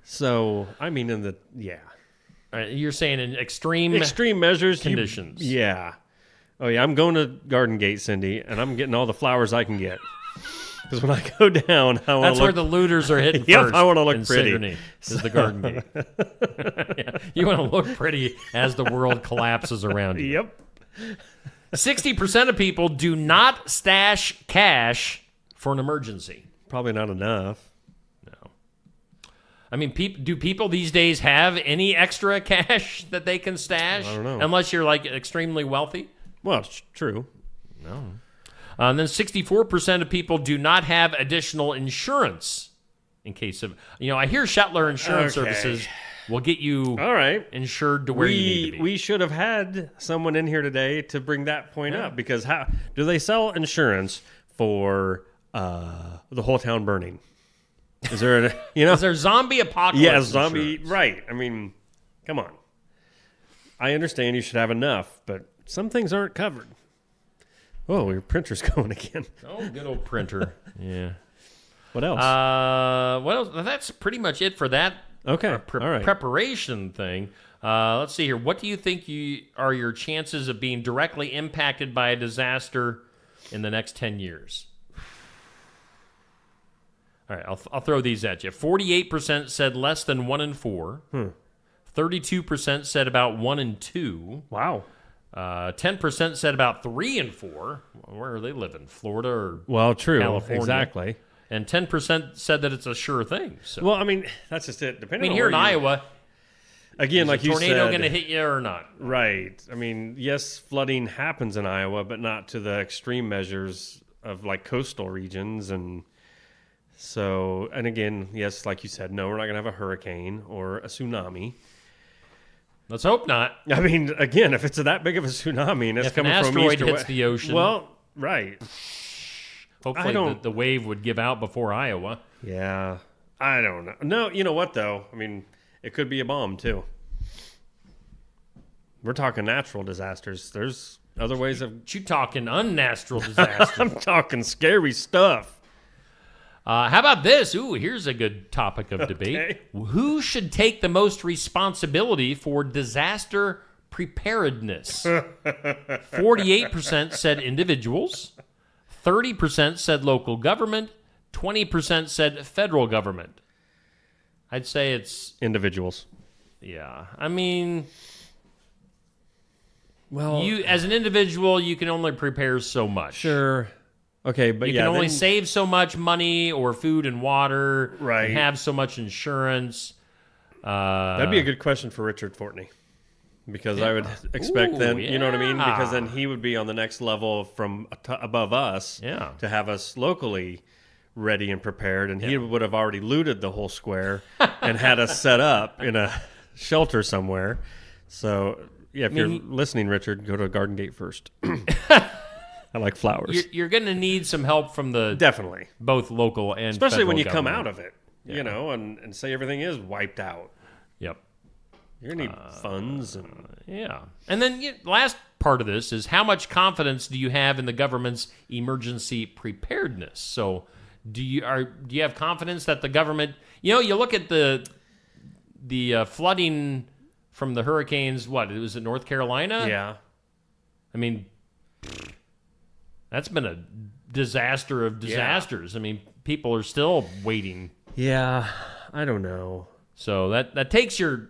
So, I mean, You're saying in extreme measures, conditions. Yeah. Oh, yeah, I'm going to Garden Gate, Cindy, and I'm getting all the flowers I can get. Because when I go down, I want to look... That's where the looters are hitting Yep, first. I want to look in pretty. Sigourney is the Garden Gate. Yeah, you want to look pretty as the world collapses around you. Yep. 60% of people do not stash cash for an emergency. Probably not enough. No. I mean, do people these days have any extra cash that they can stash? I don't know. Unless you're like extremely wealthy? Well, it's true. No. And then 64% of people do not have additional insurance in case of, I hear Shetler Insurance Services will get you all right insured to where you need to be. We should have had someone in here today to bring that point up, because how do they sell insurance for the whole town burning? Is there Is there zombie apocalypse? Yeah, zombie, insurance? right. I mean, come on. I understand you should have enough, but some things aren't covered. Oh, your printer's going again. Oh, good old printer. Yeah. What else? Well, that's pretty much it for that. Okay. All right. Preparation thing. Let's see here. What do you think are your chances of being directly impacted by a disaster in the next 10 years? All right, I'll throw these at you. 48% said less than 1 in 4. 32% said about 1 in 2. Wow. 10% said about 3 in 4. Where are they living? Florida or true. California? Exactly. And 10% said that it's a sure thing. So. Well, I mean, that's just it. Depending on here where in Iowa, again, like you said, tornado going to hit you or not? Right. I mean, yes, flooding happens in Iowa, but not to the extreme measures of like coastal regions. And so, and again, yes, like you said, no, we're not going to have a hurricane or a tsunami. Let's hope not. I mean, again, if it's that big of a tsunami and it's coming from east or asteroid hits the ocean, well, right. Hopefully the wave would give out before Iowa. Yeah, I don't know. No, you know what though? I mean, it could be a bomb too. We're talking natural disasters. There's other ways of... You talking unnatural disasters. I'm talking scary stuff. How about this? Ooh, here's a good topic of debate. Okay. Who should take the most responsibility for disaster preparedness? 48% said individuals. 30% said local government. 20% said federal government. I'd say it's... individuals. Yeah. I mean... Well, you as an individual, you can only prepare so much. Sure. Okay, but you can only save so much money or food and water, right? And have so much insurance. That'd be a good question for Richard Fortney, because I would expect you know what I mean? Because then he would be on the next level from above us to have us locally ready and prepared, and he would have already looted the whole square and had us set up in a shelter somewhere. So, yeah, if you're listening, Richard, go to Garden Gate first. I like flowers. You're going to need some help from definitely both local and especially when you government. come out of it, you know, and say everything is wiped out. Yep. You're going to need funds. And then last part of this is how much confidence do you have in the government's emergency preparedness? So do you have confidence that the government, you look at the flooding from the hurricanes, what, it was in North Carolina? Yeah. I mean, that's been a disaster of disasters. I mean, people are still waiting. Yeah, I don't know. So that takes your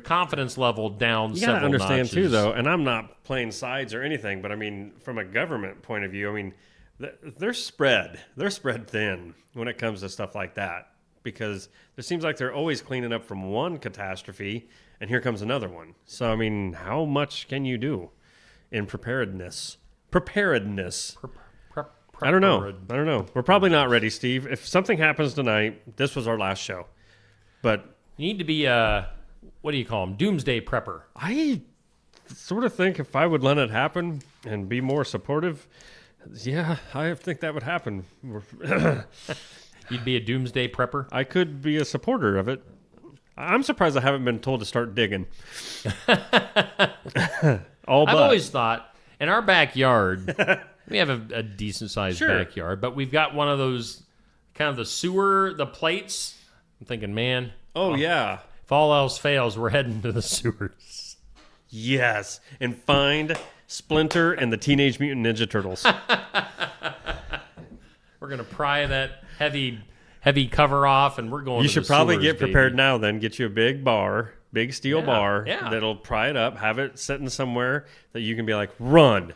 confidence level down several notches. You got to understand, too, though, and I'm not playing sides or anything, but, I mean, from a government point of view, I mean, they're spread thin when it comes to stuff like that, because it seems like they're always cleaning up from one catastrophe, and here comes another one. So, I mean, how much can you do in preparedness? I don't know. We're probably not ready, Steve. If something happens tonight, this was our last show. But you need to be what do you call them? Doomsday prepper. I sort of think if I would let it happen and be more supportive, I think that would happen. You'd be a doomsday prepper? I could be a supporter of it. I'm surprised I haven't been told to start digging. I've always thought in our backyard, we have a decent-sized backyard, but we've got one of those kind of the plates I'm thinking, man. Yeah. If all else fails, we're heading to the sewers. Yes, and find Splinter and the Teenage Mutant Ninja Turtles. We're gonna pry that heavy cover off, and we're going. You to should the probably sewers, get prepared now. Then get you a big steel bar that'll pry it up. Have it sitting somewhere that you can be like, run,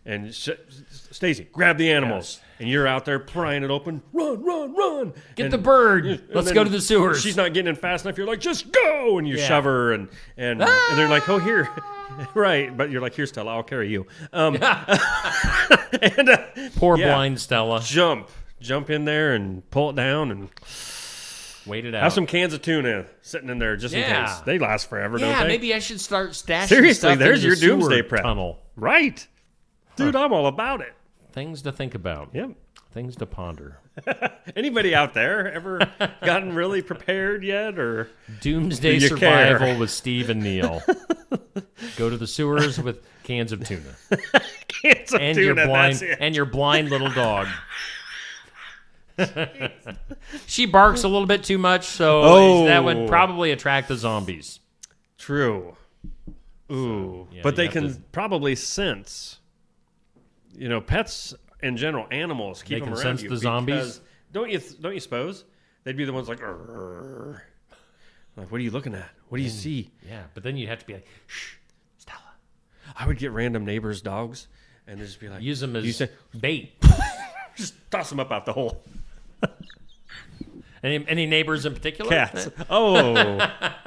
and Stacy, grab the animals, and you're out there prying it open. Run! Get the bird. Let's go to the sewers. She's not getting in fast enough. You're like, just go, and you shove her, and they're like, oh, here. Right, but you're like, here, Stella, I'll carry you. Poor blind Stella. Jump in there and pull it down and wait it out. Have some cans of tuna sitting in there just in case. They last forever, don't they? Yeah, maybe I should start stashing Seriously, stuff there's in your the sewer doomsday prep. tunnel. Right. Dude, I'm all about it. Things to think about. Yep. Things to ponder. Anybody out there ever gotten really prepared yet? Or Doomsday survival with Steve and Neil. Go to the sewers with cans of tuna. Cans of tuna, that's it. And your blind little dog. She barks a little bit too much, so that would probably attract the zombies. True. Ooh. So, but they can probably sense. Pets in general, animals keep them around sense you. The zombies. Don't you suppose they'd be the ones like, what are you looking at? What do you see? Yeah, but then you'd have to be like, shh, Stella. I would get random neighbors' dogs and just be like, use them as bait. Just toss them up out the hole. Any neighbors in particular? Cats. Oh,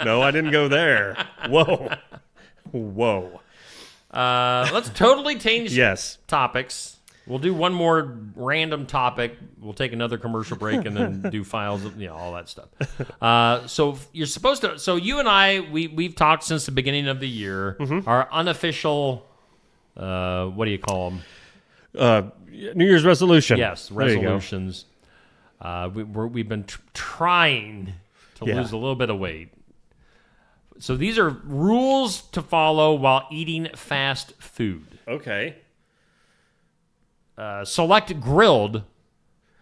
no, I didn't go there. Whoa. Let's totally change topics. We'll do one more random topic. We'll take another commercial break and then do files, all that stuff. So you're supposed to. So you and I, we've talked since the beginning of the year. Mm-hmm. Our unofficial, what do you call them? New Year's resolution. Yes, resolutions. We've been trying to lose a little bit of weight. So these are rules to follow while eating fast food. Okay. Select grilled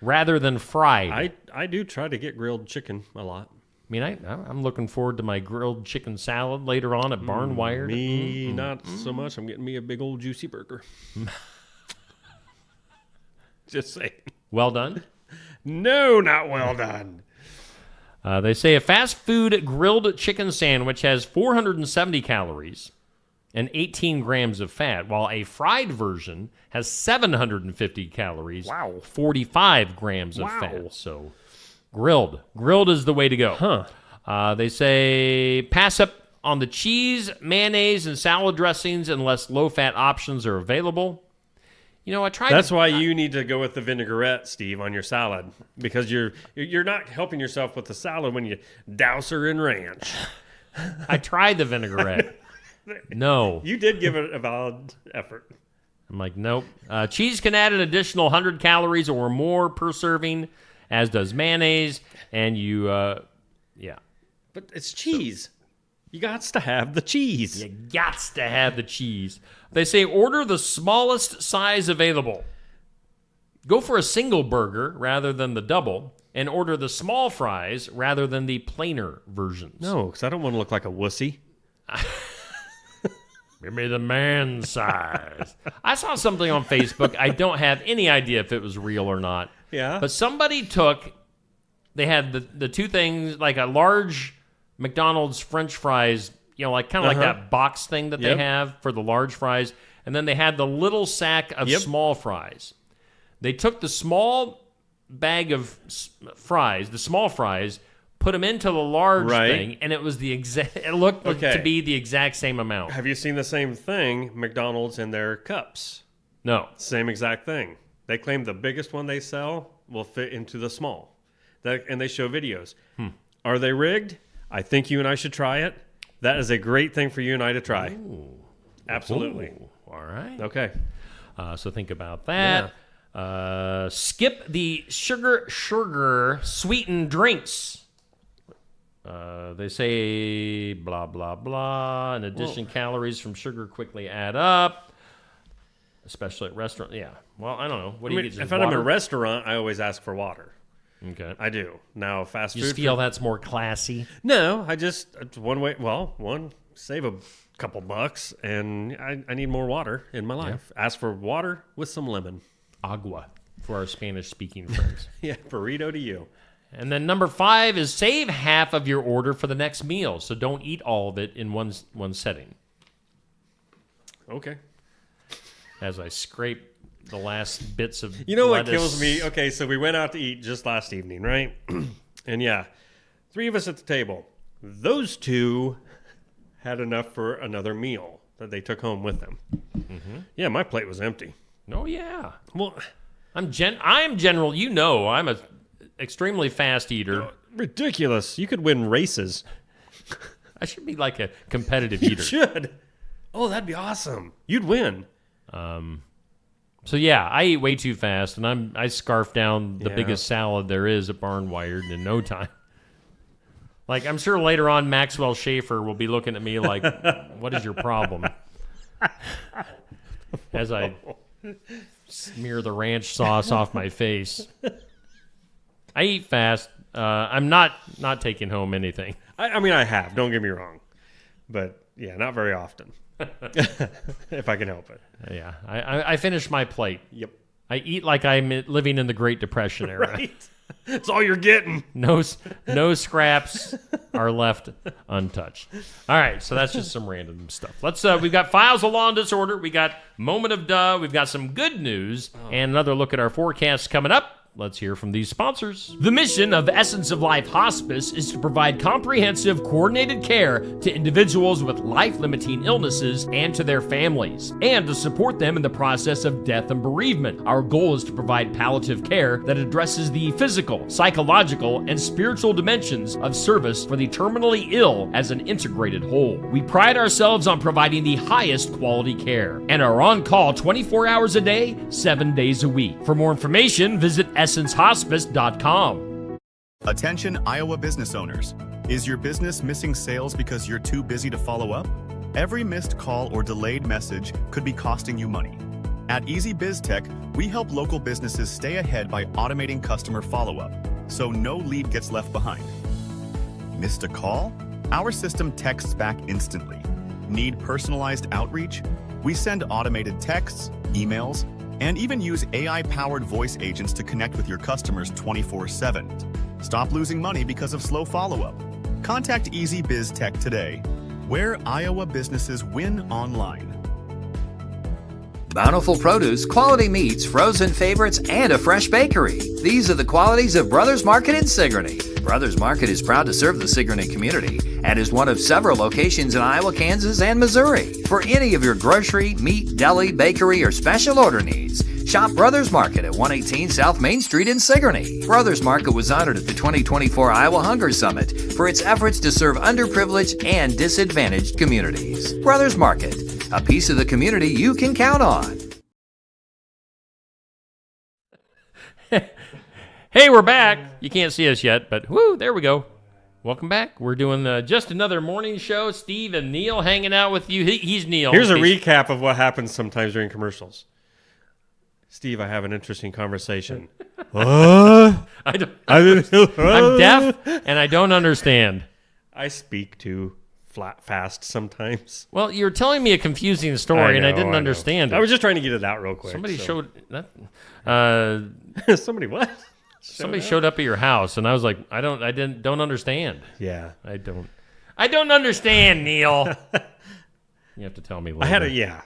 rather than fried. I do try to get grilled chicken a lot. I mean, I'm looking forward to my grilled chicken salad later on at Barn Wired. Me, not so much. I'm getting me a big old juicy burger. Just saying. Well done? No, not well done. They say a fast food grilled chicken sandwich has 470 calories and 18 grams of fat, while a fried version has 750 calories, 45 grams of fat. So grilled is the way to go. They say pass up on the cheese, mayonnaise, and salad dressings unless low-fat options are available. I tried. That's why you need to go with the vinaigrette, Steve, on your salad, because you're not helping yourself with the salad when you douse her in ranch. I tried the vinaigrette. No. You did give it a valid effort. I'm like, nope. Cheese can add an additional 100 calories or more per serving, as does mayonnaise, and But it's cheese. You gots to have the cheese. You gots to have the cheese. They say order the smallest size available. Go for a single burger rather than the double, and order the small fries rather than the plainer versions. No, because I don't want to look like a wussy. Give me the man size. I saw something on Facebook. I don't have any idea if it was real or not. Yeah. But somebody they had the two things, like a large McDonald's French fries, like kind of like that box thing that they have for the large fries, and then they had the little sack of small fries. They took the small bag of fries, the small fries, put them into the large thing, and it was it looked to be the exact same amount. Have you seen the same thing, McDonald's in their cups? No. Same exact thing. They claim the biggest one they sell will fit into the small. And they show videos. Are they rigged? I think you and I should try it. That is a great thing for you and I to try. Ooh. Absolutely. Ooh. All right. Okay. So think about that. Yeah. Skip the sugar sweetened drinks. They say blah, blah, blah. In addition, calories from sugar quickly add up, especially at restaurants. Yeah. Well, I don't know. What do you get? If I'm in a restaurant, I always ask for water. Okay. I do. Now, fast food. You feel that's more classy? No, it's one way. Well, save a couple bucks, and I need more water in my life. Yeah. Ask for water with some lemon. Agua for our Spanish-speaking friends. Yeah, burrito to you. And then number 5 is save half of your order for the next meal. So don't eat all of it in one setting. Okay. As I scrape the last bits of You know lettuce. what kills me? Okay, so we went out to eat just last evening, right? And yeah, 3 of us at the table. Those 2 had enough for another meal that they took home with them. Mm-hmm. Yeah, my plate was empty. Oh, yeah. Well, I'm general. You know, I'm a extremely fast eater. Ridiculous. You could win races. I should be like a competitive eater. You should. Oh, that'd be awesome. You'd win. So yeah, I eat way too fast, and I scarf down the biggest salad there is at Barn Wired in no time. Like, I'm sure later on Maxwell Schaefer will be looking at me like, what is your problem? As I smear the ranch sauce off my face. I eat fast. I'm not taking home anything. I mean, I have. Don't get me wrong. But, yeah, not very often. If I can help it. Yeah. I finish my plate. Yep. I eat like I'm living in the Great Depression era. Right. That's all you're getting. No scraps are left untouched. All right, so that's just some random stuff. We've got Files of Law and Disorder. We got Moment of Duh. We've got some good news and another look at our forecast coming up. Let's hear from these sponsors. The mission of Essence of Life Hospice is to provide comprehensive, coordinated care to individuals with life-limiting illnesses and to their families, and to support them in the process of death and bereavement. Our goal is to provide palliative care that addresses the physical, psychological, and spiritual dimensions of service for the terminally ill as an integrated whole. We pride ourselves on providing the highest quality care and are on call 24 hours a day, 7 days a week. For more information, visit essencehospice.com. Attention Iowa business owners. Is your business missing sales because you're too busy to follow up? Every missed call or delayed message could be costing you money. At Easy Biz Tech, we help local businesses stay ahead by automating customer follow-up, so no lead gets left behind. Missed a call? Our system texts back instantly. Need personalized outreach? We send automated texts, emails, and even use AI-powered voice agents to connect with your customers 24/7. Stop losing money because of slow follow-up. Contact Easy Biz Tech today, where Iowa businesses win online. Bountiful produce, quality meats, frozen favorites, and a fresh bakery. These are the qualities of Brothers Market in Sigourney. Brothers Market is proud to serve the Sigourney community and is one of several locations in Iowa, Kansas, and Missouri. For any of your grocery, meat, deli, bakery, or special order needs, shop Brothers Market at 118 South Main Street in Sigourney. Brothers Market was honored at the 2024 Iowa Hunger Summit for its efforts to serve underprivileged and disadvantaged communities. Brothers Market, a piece of the community you can count on. Hey, we're back. You can't see us yet, but whoo, there we go. Welcome back. We're doing just another morning show. Steve and Neil hanging out with you. He's Neil. Here's a recap of what happens sometimes during commercials. Steve, I have an interesting conversation. I'm deaf and I don't understand. I speak too fast sometimes. Well, you're telling me a confusing story and I didn't understand it. I was just trying to get it out real quick. Somebody showed that. Somebody what? Somebody showed up at your house and I was like, I don't understand. Yeah. I don't understand, Neil. You have to tell me later.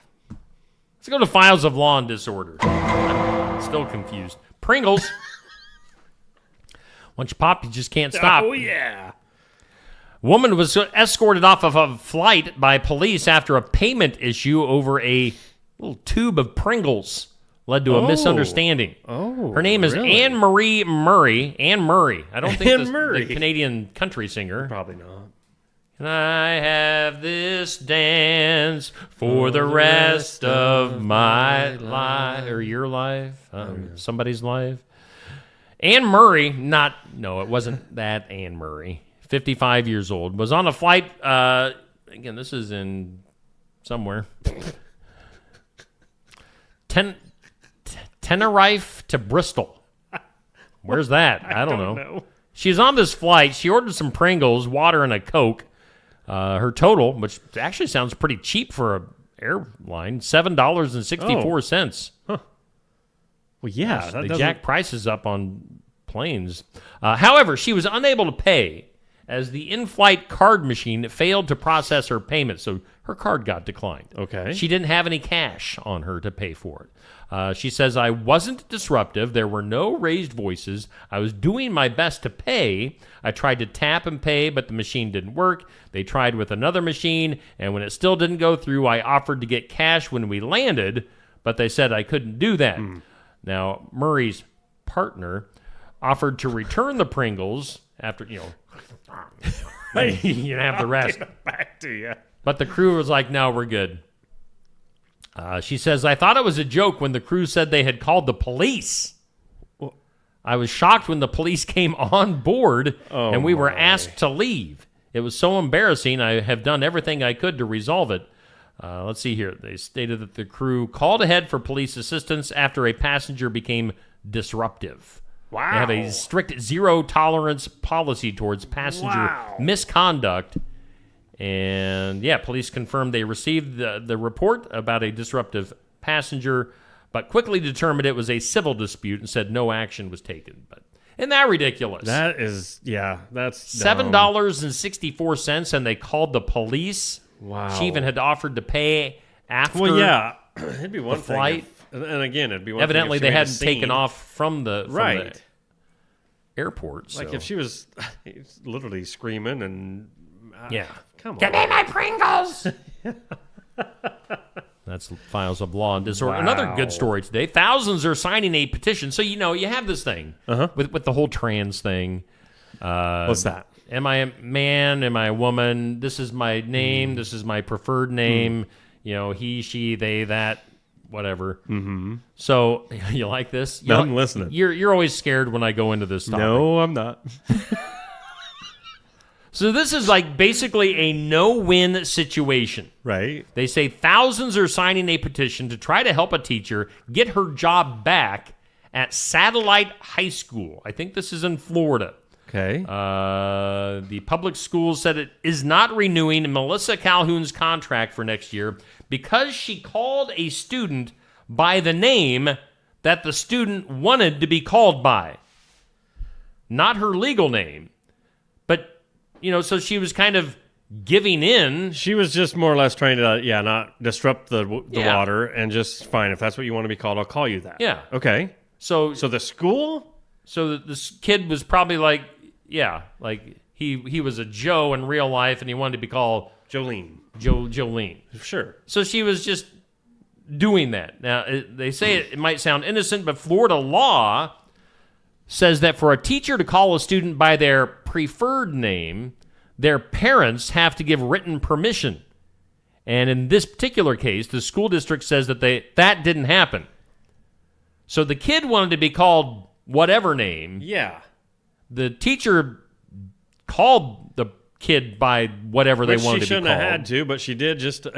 Let's go to Files of Law and Disorder. I'm still confused. Pringles. Once you pop, you just can't stop. Oh, yeah. Woman was escorted off of a flight by police after a payment issue over a little tube of Pringles led to a misunderstanding. Her name is really? Anne Marie Murray. Anne Murray. I don't think Murray. the Canadian country singer. Probably not. And I have this dance for the rest of my life, or your life, somebody's life. Anne Murray, it wasn't that Anne Murray, 55 years old, was on a flight, again, this is in somewhere, Tenerife to Bristol. Where's that? I don't know. She's on this flight. She ordered some Pringles, water, and a Coke. Her total, which actually sounds pretty cheap for an airline, $7.64. Huh. Well, yeah. They jack prices up on planes. However, she was unable to pay as the in-flight card machine failed to process her payment, so her card got declined. Okay. She didn't have any cash on her to pay for it. She says, I wasn't disruptive. There were no raised voices. I was doing my best to pay. I tried to tap and pay, but the machine didn't work. They tried with another machine, and when it still didn't go through, I offered to get cash when we landed, but they said I couldn't do that. Now, Murray's partner offered to return the Pringles after, you have the rest. Back to you. But the crew was like, no, we're good. She says, I thought it was a joke when the crew said they had called the police. I was shocked when the police came on board and we were asked to leave. It was so embarrassing. I have done everything I could to resolve it. Let's see here. They stated that the crew called ahead for police assistance after a passenger became disruptive. Wow. They have a strict zero-tolerance policy towards passenger misconduct. And, police confirmed they received the report about a disruptive passenger, but quickly determined it was a civil dispute and said no action was taken. But isn't that ridiculous? That is, that's $7.64, and they called the police. Wow. She even had offered to pay after it'd be one the flight. And again, it'd be one Evidently, thing if they hadn't taken off from the airport. So. Like if she was literally screaming and... Come on. Give me my Pringles! That's Files of Law and Disorder. Wow. Another good story today. Thousands are signing a petition. So, you have this thing with the whole trans thing. What's that? Am I a man? Am I a woman? This is my name. This is my preferred name. He, she, they, that, whatever. Mm-hmm. So, you like this? I'm listening. You're always scared when I go into this topic. No, I'm not. So this is like basically a no-win situation. Right. They say thousands are signing a petition to try to help a teacher get her job back at Satellite High School. I think this is in Florida. Okay. The public schools said it is not renewing Melissa Calhoun's contract for next year because she called a student by the name that the student wanted to be called by. Not her legal name. But... so she was kind of giving in. She was just more or less trying to, not disrupt the water and just, fine, if that's what you want to be called, I'll call you that. Yeah. Okay. So the school? So this kid was probably like, he was a Joe in real life and he wanted to be called Jolene. Jolene. Sure. So she was just doing that. Now, they say it might sound innocent, but Florida law says that for a teacher to call a student by their preferred name, their parents have to give written permission. And in this particular case, the school district says that that didn't happen. So the kid wanted to be called whatever name. Yeah. The teacher called the kid by whatever they wanted to be called. She shouldn't have had to, but she did just to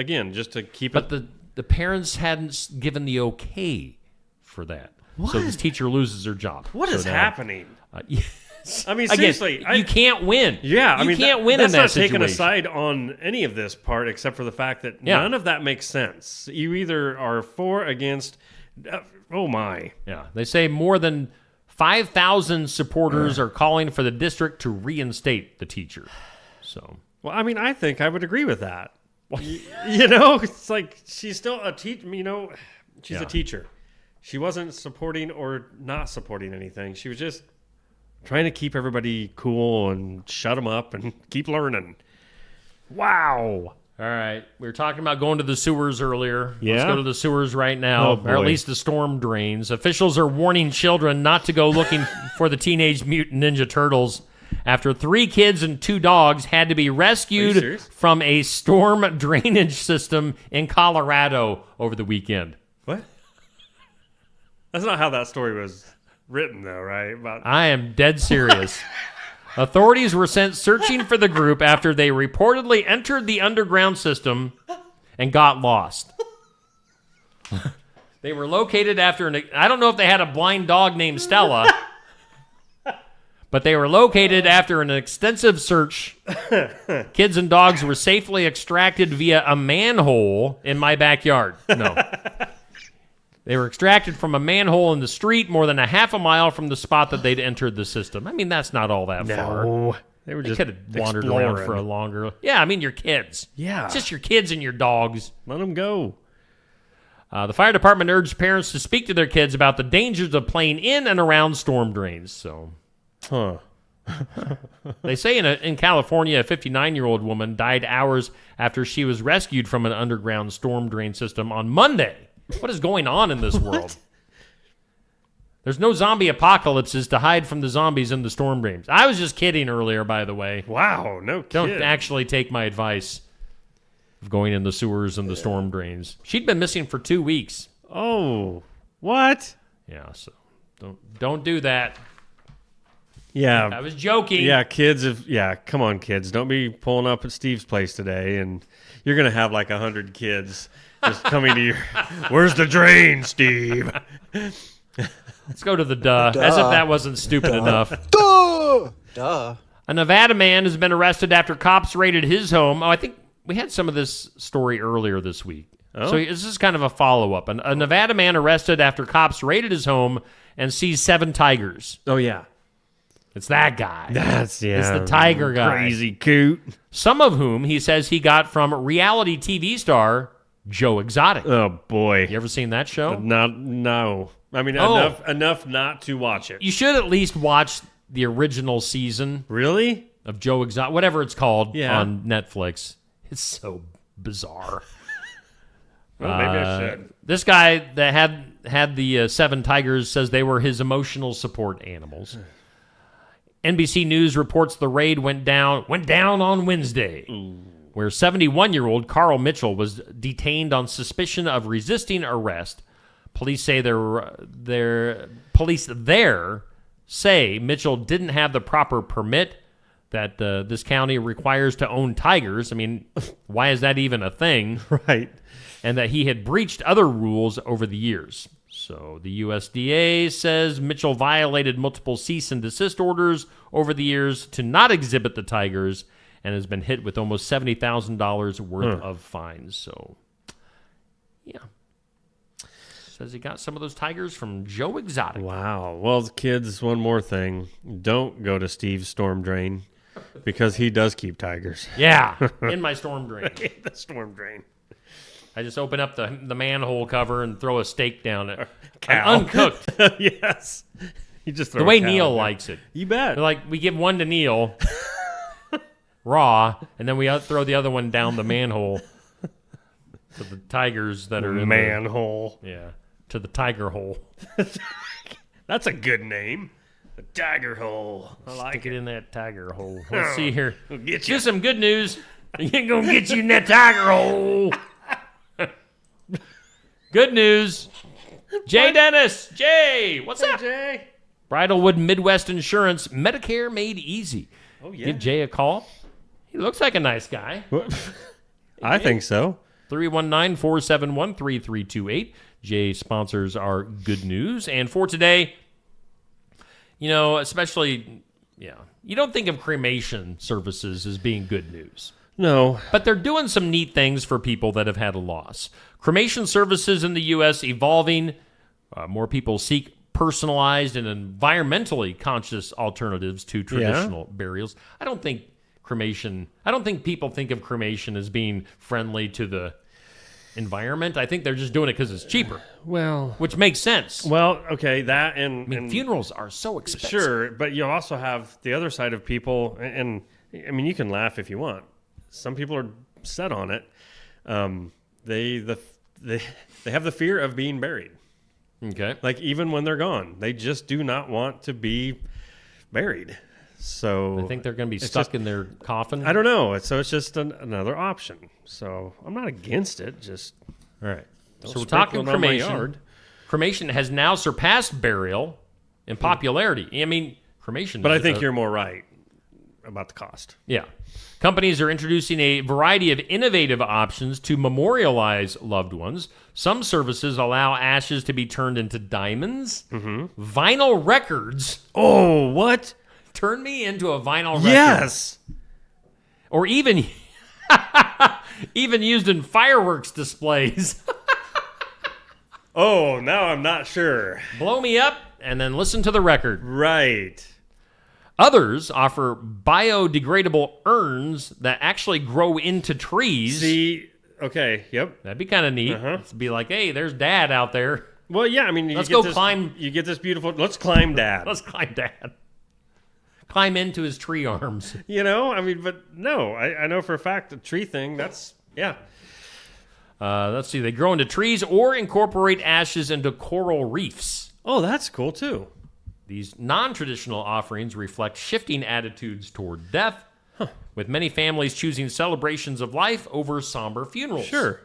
keep it. But the parents hadn't given the okay for that. What? So this teacher loses her job. What is happening? Yes. I mean, again, seriously. You can't win. Yeah. You can't win in that situation. That's not taking a side on any of this part except for the fact that none of that makes sense. You either are for, against, oh my. Yeah. They say more than 5,000 supporters are calling for the district to reinstate the teacher. So. Well, I mean, I think I would agree with that. It's like she's still a teacher. She's a teacher. She wasn't supporting or not supporting anything. She was just trying to keep everybody cool and shut them up and keep learning. Wow. All right. We were talking about going to the sewers earlier. Yeah. Let's go to the sewers right now, or at least the storm drains. Officials are warning children not to go looking for the Teenage Mutant Ninja Turtles after 3 kids and 2 dogs had to be rescued from a storm drainage system in Colorado over the weekend. What? That's not how that story was written, though, right? I am dead serious. Authorities were sent searching for the group after they reportedly entered the underground system and got lost. They were located after I don't know if they had a blind dog named Stella, But they were located after an extensive search. Kids and dogs were safely extracted via a manhole in my backyard. No. They were extracted from a manhole in the street more than a half a mile from the spot that they'd entered the system. I mean, that's not all that far. They just could have wandered around for a longer... Yeah, I mean, your kids. Yeah. It's just your kids and your dogs. Let them go. The fire department urged parents to speak to their kids about the dangers of playing in and around storm drains. So, they say in California, a 59-year-old woman died hours after she was rescued from an underground storm drain system on Monday. What is going on in this world? There's no zombie apocalypses to hide from the zombies in the storm drains. I was just kidding earlier, by the way. Wow, no kid. Don't actually take my advice of going in the sewers and the storm drains. She'd been missing for 2 weeks. Oh, what? Yeah, so don't do that. Yeah. I was joking. Yeah, come on, kids. Don't be pulling up at Steve's place today, and you're going to have like 100 kids just coming to your... Where's the drain, Steve? Let's go to the duh. As if that wasn't stupid enough. Duh. A Nevada man has been arrested after cops raided his home. Oh, I think we had some of this story earlier this week. Oh. So this is kind of a follow-up. A Nevada man arrested after cops raided his home and seized 7 tigers. Oh, yeah. It's that guy. It's the tiger guy. Crazy coot. Some of whom he says he got from reality TV star Joe Exotic. Oh, boy. You ever seen that show? No. I mean, enough not to watch it. You should at least watch the original season. Really? Of Joe Exotic, whatever it's called on Netflix. It's so bizarre. Well, maybe I should. This guy that had the 7 tigers says they were his emotional support animals. NBC News reports the raid went down on Wednesday, where 71-year-old Carl Mitchell was detained on suspicion of resisting arrest. Police say police there say Mitchell didn't have the proper permit that this county requires to own tigers. I mean, why is that even a thing? Right. And that he had breached other rules over the years. So the USDA says Mitchell violated multiple cease and desist orders over the years to not exhibit the tigers and has been hit with almost $70,000 worth of fines. So, yeah. Says he got some of those tigers from Joe Exotic. Wow. Well, kids, one more thing. Don't go to Steve's storm drain because he does keep tigers. Yeah, in my storm drain. The storm drain. I just open up the manhole cover and throw a steak down it. Cow. Uncooked. Yes. You just throw the way a cow Neil there. likes it. You bet. Like, we give one to Neil, raw, and then we throw the other one down the manhole to the tigers that are in manhole. To the tiger hole. That's a good name. The tiger hole. I like Stick it in that tiger hole. Let's see here. We'll get you. Do some good news. You ain't gonna get you in that tiger hole. Good news. Jay Dennis. Jay, what's up? Jay. Bridalwood Midwest Insurance, Medicare made easy. Oh, yeah. Give Jay a call. He looks like a nice guy. I think so. 319-471-3328. Jay sponsors our good news. And for today, especially, you don't think of cremation services as being good news. No. But they're doing some neat things for people that have had a loss. Cremation services in the U.S. evolving. More people seek personalized and environmentally conscious alternatives to traditional burials. I don't think people think of cremation as being friendly to the environment. I think they're just doing it because it's cheaper. Well, which makes sense. Well, okay, that and funerals are so expensive. Sure, but you also have the other side of people, and I mean, you can laugh if you want. Some people are set on it. They have the fear of being buried. Okay. Like, even when they're gone, they just do not want to be buried. So I think they're going to be stuck in their coffin. I don't know. So it's just another option. So I'm not against it. Just all right. So we're talking cremation. Cremation has now surpassed burial in popularity. I mean, cremation. But I think you're more right about the cost. Yeah. Companies are introducing a variety of innovative options to memorialize loved ones. Some services allow ashes to be turned into diamonds, vinyl records. Oh, what? Turn me into a vinyl record. Yes. Or even used in fireworks displays. Oh, now I'm not sure. Blow me up and then listen to the record. Right. Others offer biodegradable urns that actually grow into trees. See, okay, yep. That'd be kind of neat. It'd be like, hey, there's Dad out there. Well, yeah, I mean, let's go climb. You get this beautiful. Let's climb Dad. Let's climb Dad. Climb into his tree arms. You know, I mean, but no, I know for a fact the tree thing. That's yeah. Let's see. They grow into trees or incorporate ashes into coral reefs. Oh, that's cool too. These non-traditional offerings reflect shifting attitudes toward death, with many families choosing celebrations of life over somber funerals. Sure.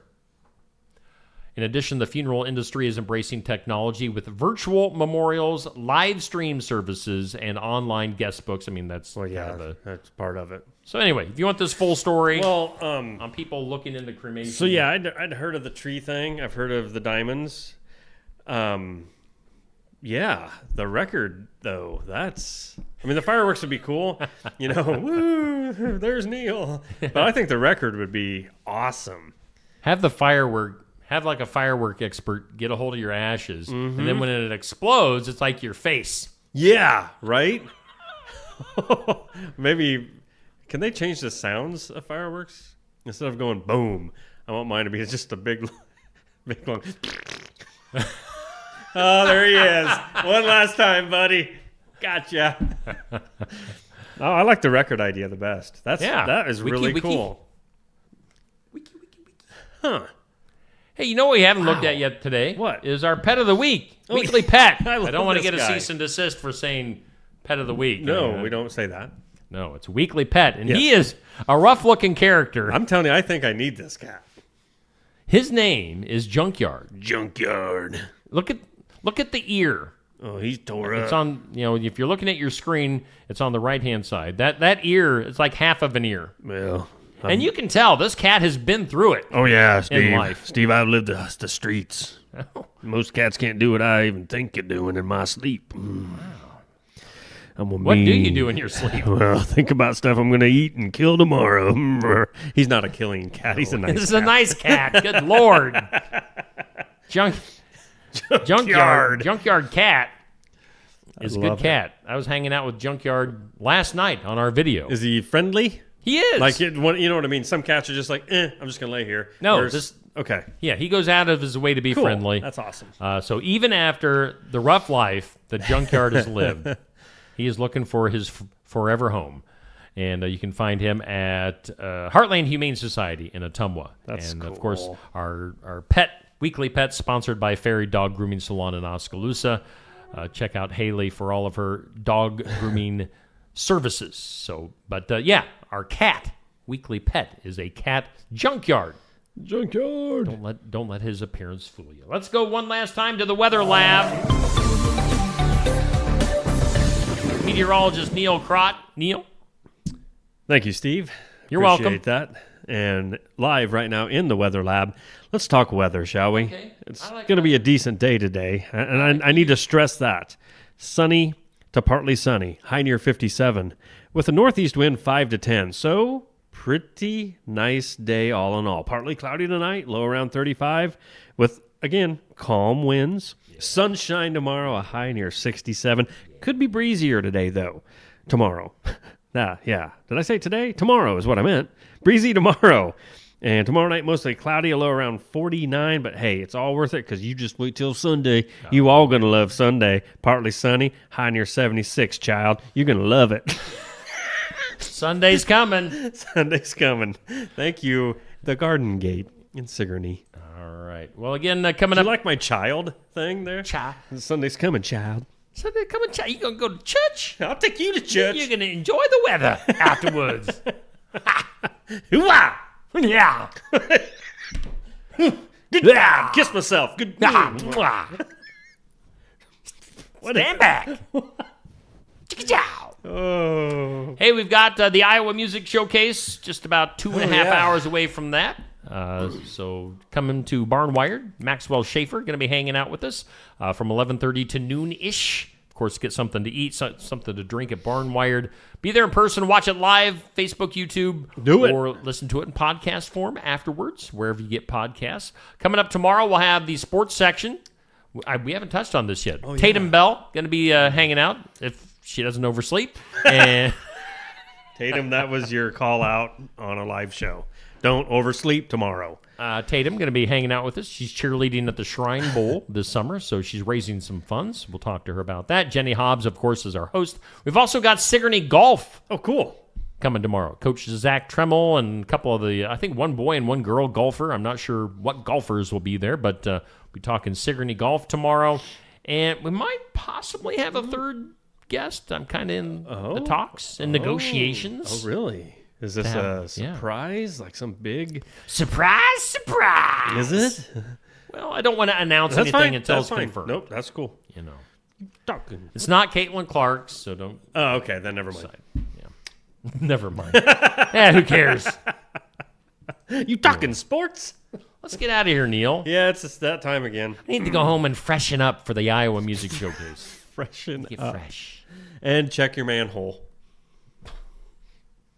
In addition, the funeral industry is embracing technology with virtual memorials, live stream services, and online guest books. I mean, that's that's part of it. So anyway, if you want this full story on people looking into cremation. So yeah, I'd heard of the tree thing. I've heard of the diamonds. Yeah, the record, though, the fireworks would be cool. You know, woo, there's Neil. But I think the record would be awesome. Have a firework expert get a hold of your ashes. And then when it explodes, it's like your face. Yeah, right? Maybe, can they change the sounds of fireworks? Instead of going boom, I want mine to be just a big long... Oh, there he is. One last time, buddy. Gotcha. Oh, I like the record idea the best. That is really cool. Wiki. Huh. Hey, you know what we haven't looked at yet today? What? Is our pet of the week. Weekly pet. I don't want to get guy. a cease and desist for saying pet of the week. No, we don't say that. No, it's weekly pet. And he is a rough-looking character. I'm telling you, I think I need this cat. His name is Junkyard. Junkyard. Look at the ear. Oh, he's tore up. It's on, if you're looking at your screen, it's on the right-hand side. That ear, it's like half of an ear. Well, and you can tell this cat has been through it. Oh, yeah, Steve. In life. Steve, I've lived the streets. Oh. Most cats can't do what I even think of doing in my sleep. Wow. What do you do in your sleep? Well, think about stuff I'm going to eat and kill tomorrow. He's not a killing cat. He's a nice cat. This is a nice cat. Good Lord. Junkyard cat is a good cat. I was hanging out with Junkyard last night on our video. Is he friendly? He is. Like, you know what I mean? Some cats are just like, I'm just going to lay here. No, okay. Yeah, he goes out of his way to be friendly. That's awesome. So even after the rough life that Junkyard has lived, he is looking for his forever home. And you can find him at Heartland Humane Society in Ottumwa. That's cool. And, of course, our weekly pet sponsored by Fairy Dog Grooming Salon in Oskaloosa. Check out Haley for all of her dog grooming services. So, but our cat, weekly pet, is a cat Junkyard. Don't let his appearance fool you. Let's go one last time to the weather lab. Meteorologist Neil Crott. Neil? Thank you, Steve. You're welcome. Appreciate that. And live right now in the weather lab, let's talk weather, shall we? Okay. It's going to be a decent day today, and I need to stress that. Sunny to partly sunny, high near 57, with a northeast wind 5 to 10. So, pretty nice day all in all. Partly cloudy tonight, low around 35, with, again, calm winds. Sunshine tomorrow, a high near 67. Could be breezier today, though. Tomorrow. Yeah. Did I say today? Tomorrow is what I meant. Breezy tomorrow. And tomorrow night, mostly cloudy, a low around 49. But hey, it's all worth it because you just wait till Sunday. You all going to love Sunday. Partly sunny, high near 76, child. You're going to love it. Sunday's coming. Sunday's coming. Thank you. The Garden Gate in Sigourney. All right. Well, again, coming up. You like my child thing there? Sunday's coming, child. Sunday coming, child. You going to go to church? I'll take you to church. You're going to enjoy the weather afterwards. Hoo-ah! Yeah. Good. Yeah. Kiss myself. Good. Stand back. Chicka-chow. Oh. Hey, we've got the Iowa Music Showcase just about 2.5 hours away from that. So coming to Barnwired, Maxwell Schaefer going to be hanging out with us from 11:30 to noon-ish. Of course, get something to eat, something to drink at Barnwired. Be there in person, watch it live, Facebook, YouTube. Do it. Or listen to it in podcast form afterwards, wherever you get podcasts. Coming up tomorrow, we'll have the sports section. We haven't touched on this yet. Tatum Bell going to be hanging out if she doesn't oversleep. And Tatum, that was your call out on a live show. Don't oversleep tomorrow. Tatum going to be hanging out with us. She's cheerleading at the Shrine Bowl this summer, so she's raising some funds. We'll talk to her about that. Jenny Hobbs, of course, is our host. We've also got Sigourney Golf. Oh, cool. Coming tomorrow. Coach Zach Tremmel and a couple of I think one boy and one girl golfer. I'm not sure what golfers will be there, but we'll be talking Sigourney Golf tomorrow. And we might possibly have a third guest. I'm kind of in the talks and negotiations. Oh, really? Is this a surprise? Like some big... Surprise! Is it? Well, I don't want to announce anything until it's confirmed. Nope, that's cool. You know. It's not Caitlin Clark, so don't... Oh, okay, then never mind. Yeah. Never mind. Who cares? You talking sports? Let's get out of here, Neil. Yeah, it's just that time again. I need to go home and freshen up for the Iowa Music Showcase. Get fresh. And check your manhole.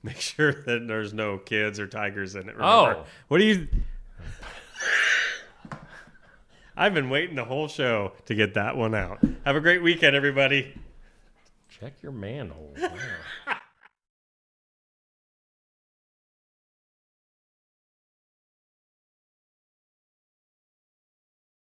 Make sure that there's no kids or tigers in it. Remember? Oh. What do you... I've been waiting the whole show to get that one out. Have a great weekend, everybody. Check your manhole. Wow.